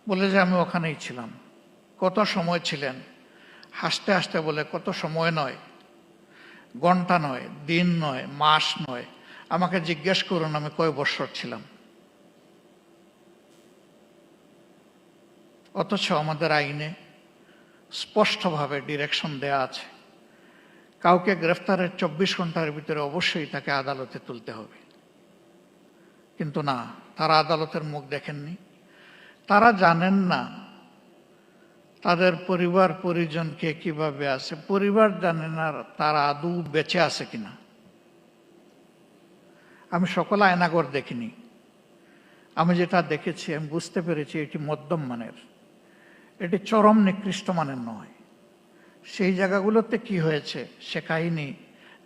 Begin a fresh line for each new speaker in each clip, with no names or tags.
বলে যে আমি ওখানেই ছিলাম। কত সময় ছিলেন? হাসতে হাসতে বলে, কত সময় নয়, ঘন্টা নয়, দিন নয়, মাস নয়, আমাকে জিজ্ঞেস করুন আমি কয় বছর ছিলাম। অথচ আমাদের আইনে স্পষ্টভাবে ডিরেকশন দেয়া আছে, কাউকে গ্রেফতারের 24 ঘন্টার ভিতরে অবশ্যই তাকে আদালতে তুলতে হবে। কিন্তু না, তারা আদালতের মুখ দেখেননি। তারা জানেন না তাদের পরিবার পরিজন কে কিভাবে আছে, পরিবার জানে না তারা আদৌ বেঁচে আছে কিনা। আমি সকল আয়নাঘর দেখিনি, আমি যেটা দেখেছি আমি বুঝতে পেরেছি এটি মধ্যম মানের, এটি চরম নিকৃষ্ট মানের নয়। সেই জায়গাগুলোতে কি হয়েছে সে কাহিনী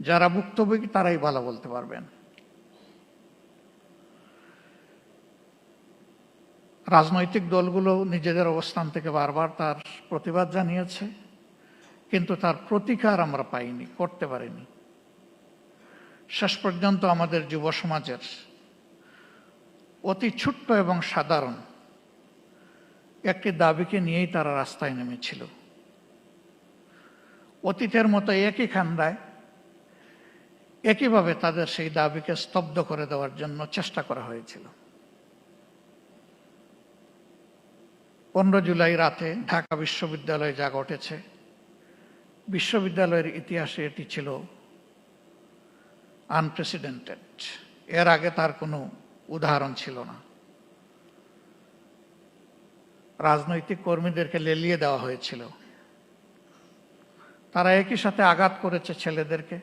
যারা ভুক্তভোগী তারাই ভালো বলতে পারবেন। রাজনৈতিক দলগুলো নিজেদের অবস্থান থেকে বারবার তার প্রতিবাদ জানিয়েছে, কিন্তু তার প্রতিকার আমরা পাইনি, করতে পারিনি। শেষ পর্যন্ত আমাদের যুব সমাজের অতি ছোট্ট এবং সাধারণ একটি দাবিকে নিয়েই তারা রাস্তায় নেমেছিল। অতীতের মতো একই খান্দায় একইভাবে তাদের সেই দাবিকে স্তব্ধ করে দেওয়ার জন্য চেষ্টা করা হয়েছিল। 15 জুলাই রাতে ঢাকা বিশ্ববিদ্যালয়ে যা ঘটেছে, বিশ্ববিদ্যালয়ের ইতিহাসে এটি ছিল আনপ্রেসিডেন্টেড। এর আগে তার কোনো উদাহরণ ছিল না। রাজনৈতিক কর্মীদেরকে লেলিয়ে দেওয়া হয়েছিল, তারা একই সাথে আঘাত করেছে ছেলেদেরকে,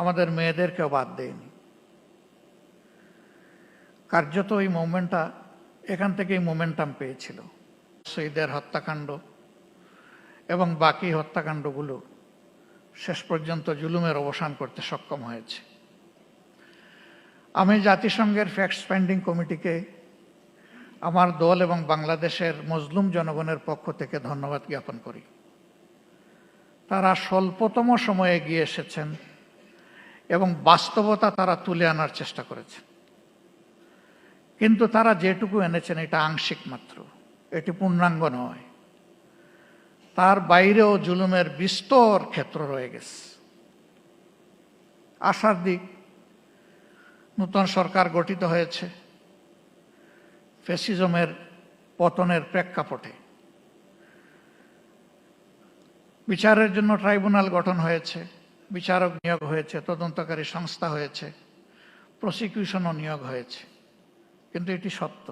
আমাদের মেয়েদেরকেও বাদ দেয়নি। কার্যত এই মুভমেন্টটা এখান থেকেই মোমেন্টাম পেয়েছিল। শহীদের হত্যাকাণ্ড এবং বাকি হত্যাকাণ্ডগুলো শেষ পর্যন্ত জুলুমের অবসান করতে সক্ষম হয়েছে। আমি জাতিসংঘের ফ্যাক্ট ফাইন্ডিং কমিটিকে আমার দল এবং বাংলাদেশের মজলুম জনগণের পক্ষ থেকে ধন্যবাদ জ্ঞাপন করি। তারা স্বল্পতম সময়ে এগিয়ে এসেছেন এবং বাস্তবতা তারা তুলে আনার চেষ্টা করেছেন, কিন্তু তারা যেটুকু এনেছেন এটা আংশিক মাত্র, এটি পূর্ণাঙ্গ নয়। তার বাইরেও জুলুমের বিস্তর ক্ষেত্র রয়ে গেছে। আশার দিক, নতুন সরকার গঠিত হয়েছে ফ্যাসিজমের পতনের প্রেক্ষাপটে। বিচারের জন্য ট্রাইব্যুনাল গঠন হয়েছে, বিচারক নিয়োগ হয়েছে, তদন্তকারী সংস্থা হয়েছে, প্রসিকিউশনও নিয়োগ হয়েছে। কিন্তু এটি সত্য,